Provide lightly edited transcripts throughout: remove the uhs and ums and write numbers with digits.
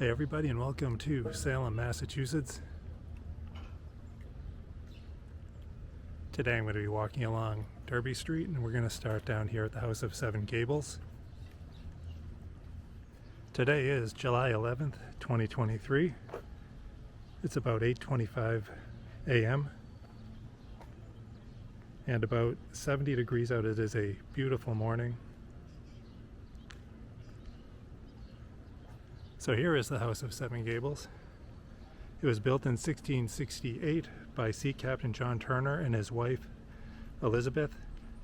Hey everybody, and welcome to Salem, Massachusetts. Today I'm going to be walking along Derby Street, and we're going to start down here at the house of 7 Gables. Today is July 11th, 2023. It's about 8:25 a.m. and about 70 degrees out. It is a beautiful morning. So here is the house of 7 Gables. It was built in 1668 by Sea Captain John Turner and his wife Elizabeth.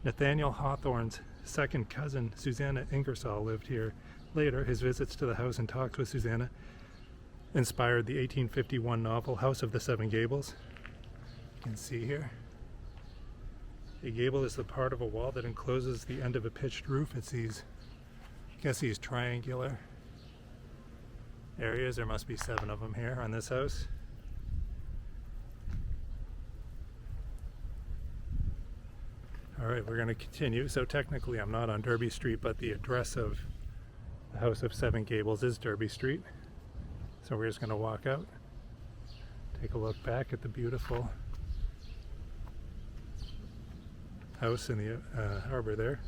Nathaniel Hawthorne's second cousin Susanna Ingersoll lived here. Later, his visits to the house and talks with Susanna inspired the 1851 novel House of the 7 Gables. You can see here. A gable is the part of a wall that encloses the end of a pitched roof. It's these triangular areas. There must be 7 of them here on this house. Alright, we're going to continue. So technically I'm not on Derby Street, but the address of the house of 7 Gables is Derby Street. So we're just going to walk out, take a look back at the beautiful house in the harbor there.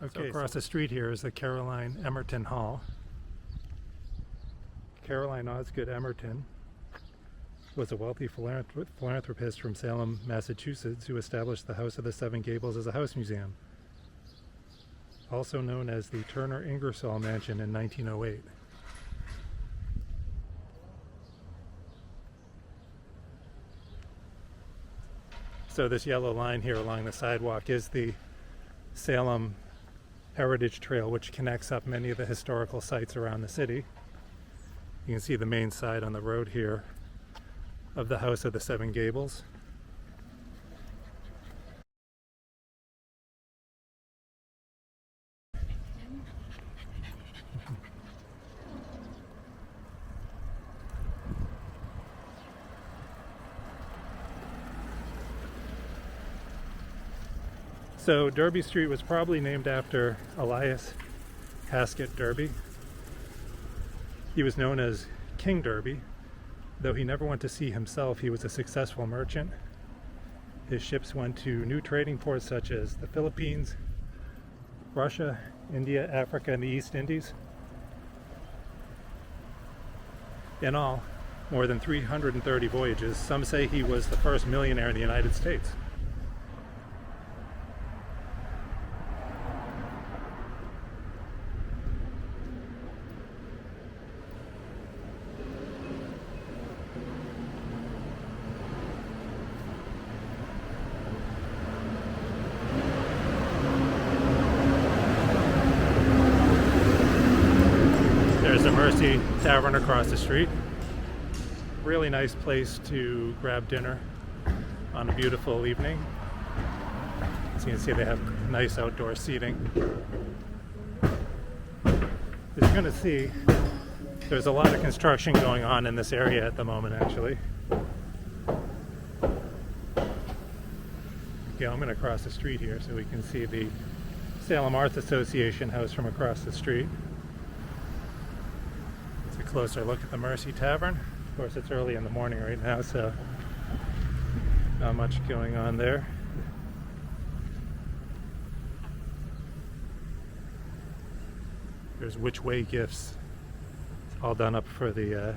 Okay, so across the street here is the Caroline Emmerton Hall. Caroline Osgood Emmerton was a wealthy philanthropist from Salem, Massachusetts, who established the House of the 7 Gables as a house museum, also known as the Turner Ingersoll Mansion in 1908. So this yellow line here along the sidewalk is the Salem Heritage Trail, which connects up many of the historical sites around the city. You can see the main side on the road here of the House of the 7 Gables. So Derby Street was probably named after Elias Haskett Derby. He was known as King Derby, though he never went to sea himself. He was a successful merchant. His ships went to new trading ports such as the Philippines, Russia, India, Africa, and the East Indies. In all, more than 330 voyages. Some say he was the first millionaire in the United States. There's the Mercy Tavern across the street. Really nice place to grab dinner on a beautiful evening. As you can see, they have nice outdoor seating. As you're going to see, there's a lot of construction going on in this area at the moment, actually. Okay, I'm going to cross the street here so we can see the Salem Arts Association house from across the street. A closer look at the Mercy Tavern. Of course, it's early in the morning right now, so not much going on there. There's Which Way gifts. It's all done up for the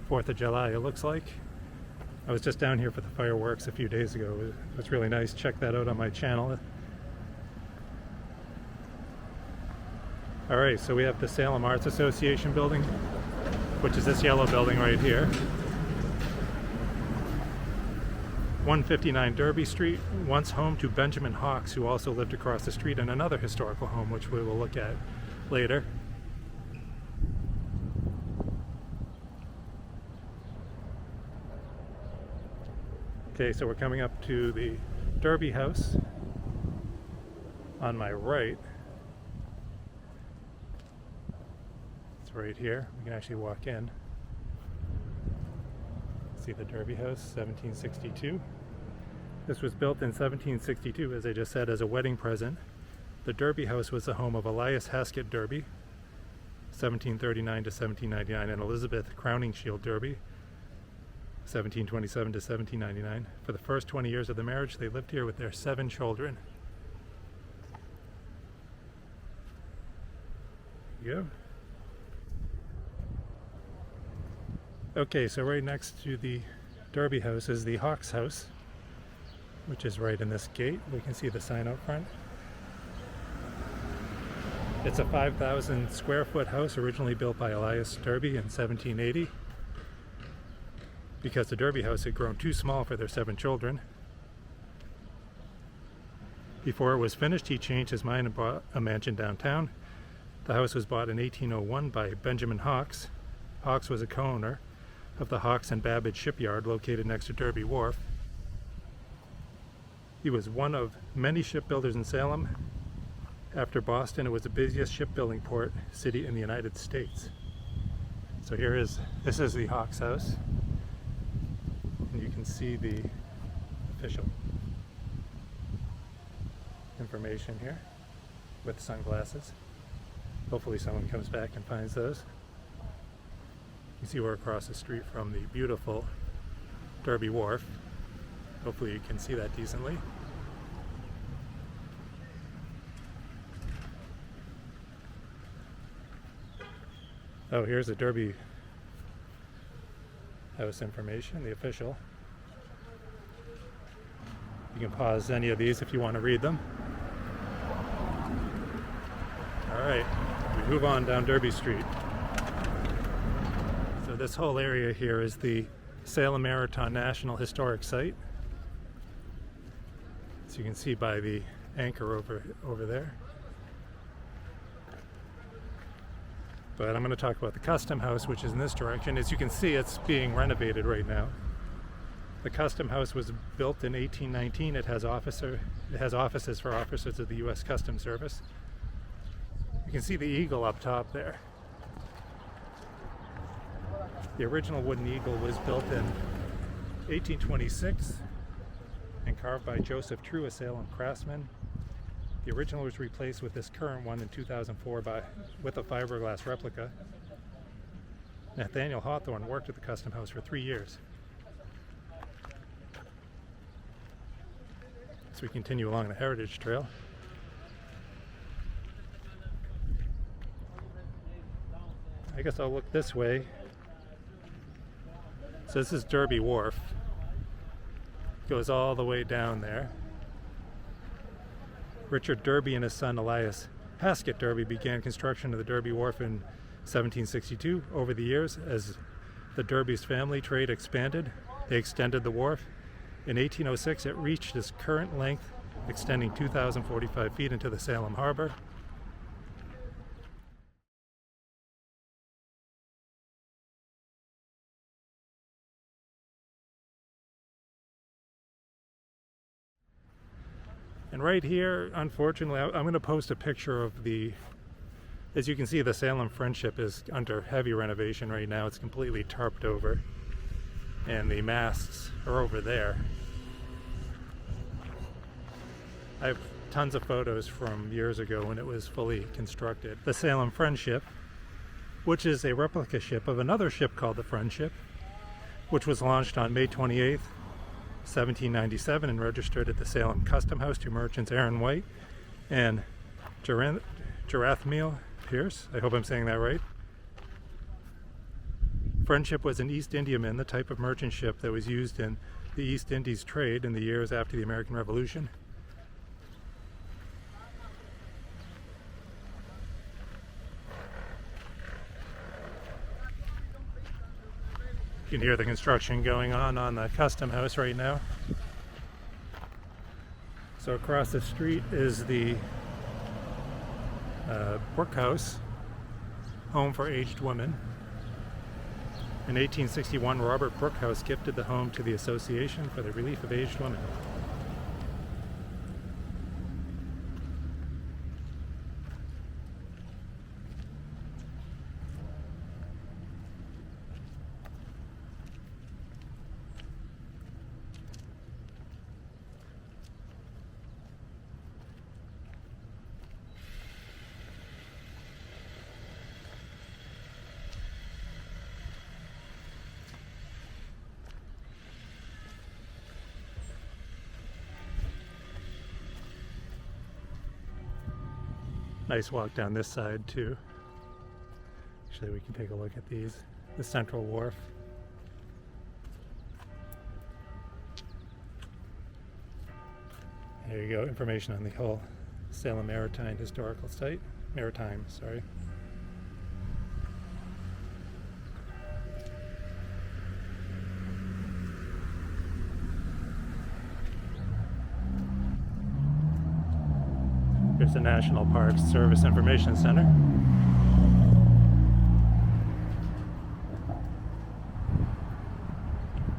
4th of July, it looks like. I was just down here for the fireworks a few days ago. It was really nice. Check that out on my channel. Alright, so we have the Salem Arts Association building, which is this yellow building right here. 159 Derby Street, once home to Benjamin Hawks, who also lived across the street in another historical home, which we will look at later. Okay, so we're coming up to the Derby house on my right. Right here, we can actually walk in. See the Derby house, 1762. This was built in 1762, as I just said, as a wedding present. The Derby House was the home of Elias Haskett Derby, 1739 to 1799, and Elizabeth Crowning Shield Derby, 1727 to 1799. For the first 20 years of the marriage, they lived here with their 7 children. There you go. Okay, so right next to the Derby House is the Hawks House, which is right in this gate. We can see the sign out front. It's a 5,000 square foot house originally built by Elias Derby in 1780 because the Derby House had grown too small for their 7 children. Before it was finished, he changed his mind and bought a mansion downtown. The house was bought in 1801 by Benjamin Hawks. Hawks was a co-owner of the Hawks and Babbage shipyard located next to Derby Wharf. He was one of many shipbuilders in Salem. After Boston, it was the busiest shipbuilding port city in the United States. So this is the Hawks House. And you can see the official information here with sunglasses. Hopefully someone comes back and finds those. You see we're across the street from the beautiful Derby Wharf. Hopefully you can see that decently. Oh, here's the Derby House information, the official. You can pause any of these if you want to read them. All right, we move on down Derby Street. So this whole area here is the Salem Emmerton National Historic Site. So you can see by the anchor over there. But I'm going to talk about the Custom House, which is in this direction. As you can see, it's being renovated right now. The Custom House was built in 1819. It has offices for officers of the U.S. Customs Service. You can see the eagle up top there. The original wooden eagle was built in 1826 and carved by Joseph True, a Salem craftsman. The original was replaced with this current one in 2004 with a fiberglass replica. Nathaniel Hawthorne worked at the Custom House for 3 years. So we continue along the Heritage Trail. I guess I'll look this way. So this is Derby Wharf. Goes all the way down there. Richard Derby and his son Elias Haskett Derby began construction of the Derby Wharf in 1762. Over the years, as the Derby's family trade expanded, they extended the wharf. In 1806, it reached its current length, extending 2,045 feet into the Salem Harbor. And right here, unfortunately, I'm going to post a picture of as you can see, the Salem Friendship is under heavy renovation right now. It's completely tarped over, and the masts are over there. I have tons of photos from years ago when it was fully constructed. The Salem Friendship, which is a replica ship of another ship called the Friendship, which was launched on May 28th, 1797 and registered at the Salem Custom House to merchants Aaron White and Gerathmiel Pierce. I hope I'm saying that right. Friendship was an East Indiaman, the type of merchant ship that was used in the East Indies trade in the years after the American Revolution. You can hear the construction going on the Custom House right now. So across the street is the Brookhouse Home for Aged Women. In 1861, Robert Brookhouse gifted the home to the Association for the Relief of Aged Women. Nice walk down this side too. Actually, we can take a look at these. The Central Wharf. There you go, information on the whole Salem Maritime historical site. Maritime, sorry. Here's the National Park Service Information Center.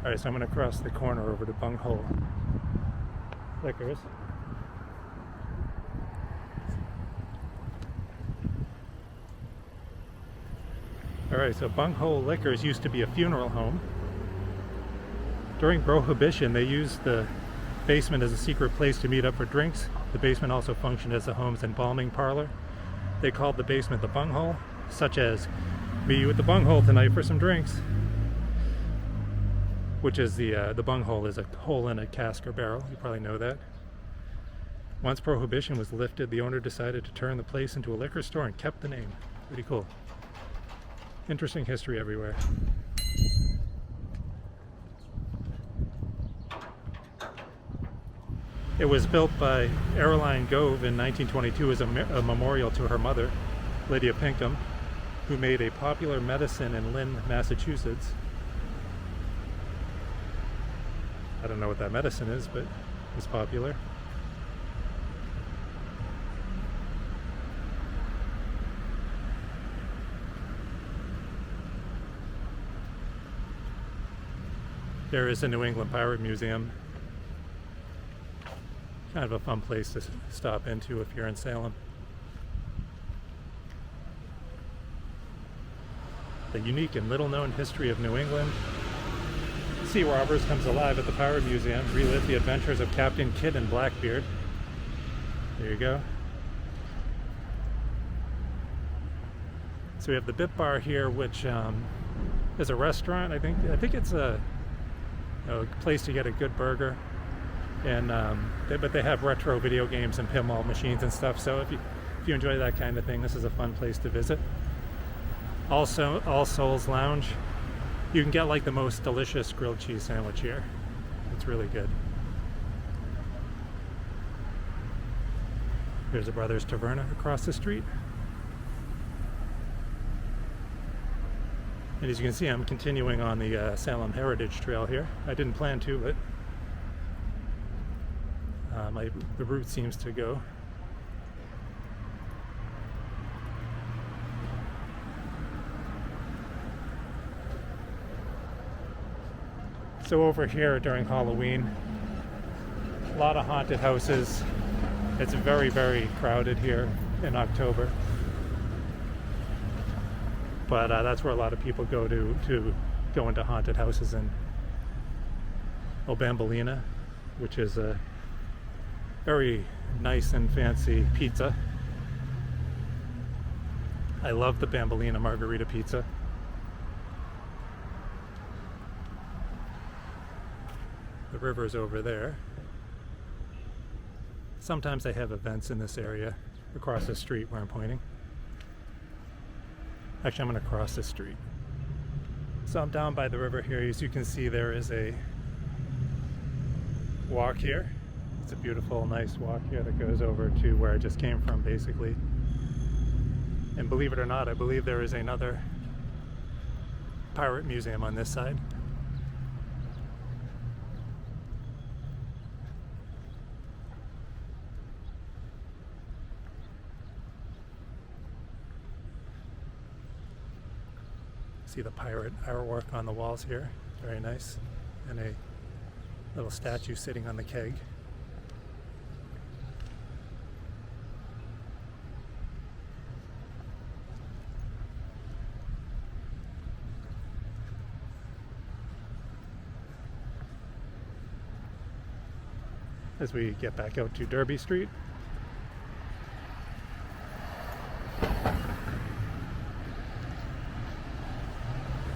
Alright, so I'm going to cross the corner over to Bunghole Liquors. Alright, so Bunghole Liquors used to be a funeral home. During Prohibition, they used the basement as a secret place to meet up for drinks. The basement also functioned as the home's embalming parlor. They called the basement the bunghole, such as, meet you at the bunghole tonight for some drinks. Which is the bunghole is a hole in a cask or barrel. You probably know that. Once Prohibition was lifted, the owner decided to turn the place into a liquor store and kept the name. Pretty cool. Interesting history everywhere. It was built by Airline Gove in 1922 as a memorial to her mother, Lydia Pinkham, who made a popular medicine in Lynn, Massachusetts. I don't know what that medicine is, but it was popular. There is a New England Pirate Museum. Kind of a fun place to stop into if you're in Salem. The unique and little-known history of New England. Sea Robbers comes alive at the Pirate Museum. Relive the adventures of Captain Kidd and Blackbeard. There you go. So we have the BitBar here, which is a restaurant. I think it's a place to get a good burger. And but they have retro video games and pinball machines and stuff. So if you enjoy that kind of thing, this is a fun place to visit. Also, All Souls Lounge. You can get like the most delicious grilled cheese sandwich here. It's really good. There's a Brothers Taverna across the street. And as you can see, I'm continuing on the Salem Heritage Trail here. I didn't plan to, but the route seems to go. So over here during Halloween, a lot of haunted houses. It's very, very crowded here in October. But that's where a lot of people go to go into haunted houses in Bambolina, which is a very nice and fancy pizza. I love the Bambolina margarita pizza. The river's over there. Sometimes they have events in this area across the street where I'm pointing. Actually, I'm going to cross the street. So I'm down by the river here. As you can see, there is a walk here. It's a beautiful, nice walk here that goes over to where I just came from, basically. And believe it or not, I believe there is another pirate museum on this side. See the pirate artwork on the walls here. Very nice. And a little statue sitting on the keg. As we get back out to Derby Street.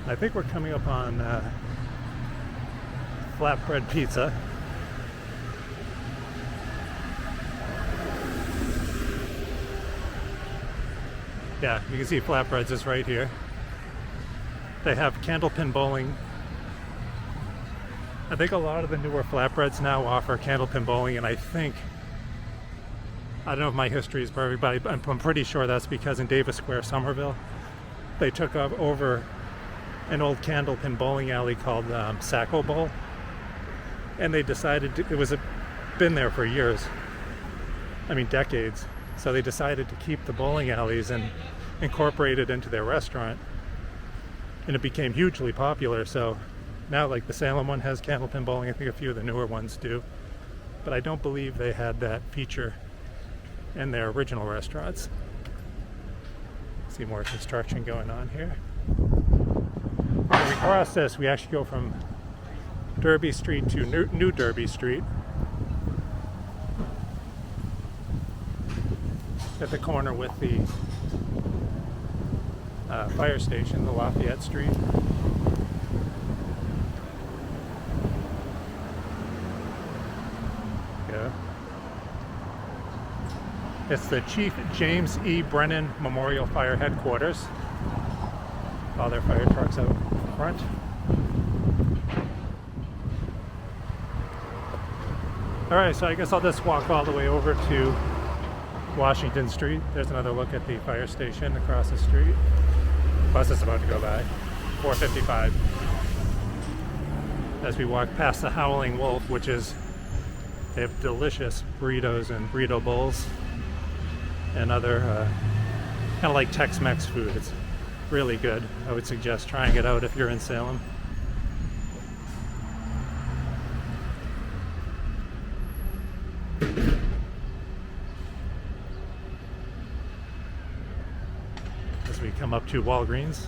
I think we're coming up on Flatbread Pizza. Yeah, you can see Flatbreads is right here. They have candlepin bowling. I think a lot of the newer Flatbreads now offer candlepin bowling, and I don't know if my history is perfect, but I'm pretty sure that's because in Davis Square, Somerville, they took over an old candlepin bowling alley called Sacco Bowl, and they decided been there for years, I mean decades, so they decided to keep the bowling alleys and incorporate it into their restaurant, and it became hugely popular. So now, like, the Salem one has candlepin bowling. I think a few of the newer ones do, but I don't believe they had that feature in their original restaurants. See more construction going on here. When we cross this, we actually go from Derby Street to New Derby Street. At the corner with the fire station, the Lafayette Street. Yeah. It's the Chief James E. Brennan Memorial Fire Headquarters. All their fire trucks out front. Alright, so I guess I'll just walk all the way over to Washington Street. There's another look at the fire station across the street. Bus is about to go by. 4:55. As we walk past the Howling Wolf, which is, they have delicious burritos and burrito bowls and other kind of like Tex-Mex food. It's really good. I would suggest trying it out if you're in Salem. As we come up to Walgreens.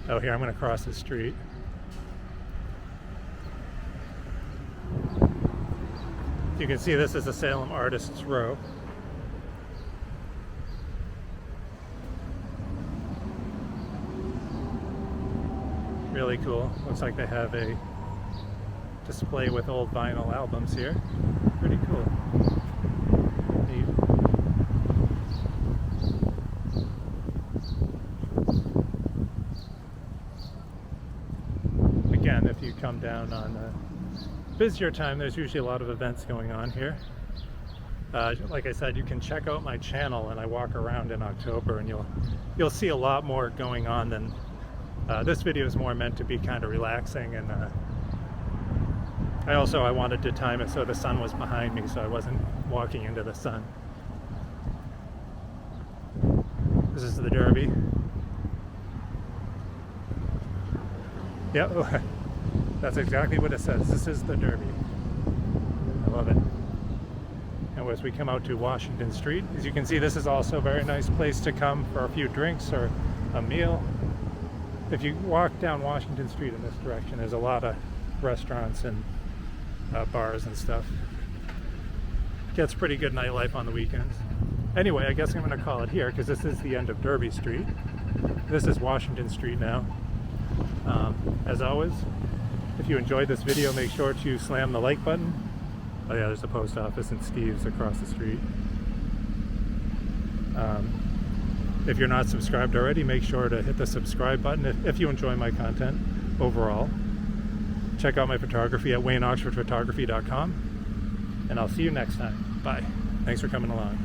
Oh, here, I'm going to cross the street. You can see this is the Salem Artists Row. Really cool. Looks like they have a display with old vinyl albums here. Pretty cool. Neat. Again, if you come down on busier time, there's usually a lot of events going on here. Like I said, you can check out my channel, and I walk around in October, and you'll see a lot more going on than this video is more meant to be kind of relaxing. And I wanted to time it so the sun was behind me, so I wasn't walking into the sun. This is the Derby. Yep. That's exactly what it says. This is the Derby. I love it. And as we come out to Washington Street, as you can see, this is also a very nice place to come for a few drinks or a meal. If you walk down Washington Street in this direction, there's a lot of restaurants and bars and stuff. Gets pretty good nightlife on the weekends. Anyway, I guess I'm going to call it here because this is the end of Derby Street. This is Washington Street now. As always, if you enjoyed this video, make sure to slam the like button. Oh yeah, there's a post office and Steve's across the street. If you're not subscribed already, make sure to hit the subscribe button if you enjoy my content overall. Check out my photography at WayneOxfordphotography.com, and I'll see you next time. Bye. Thanks for coming along.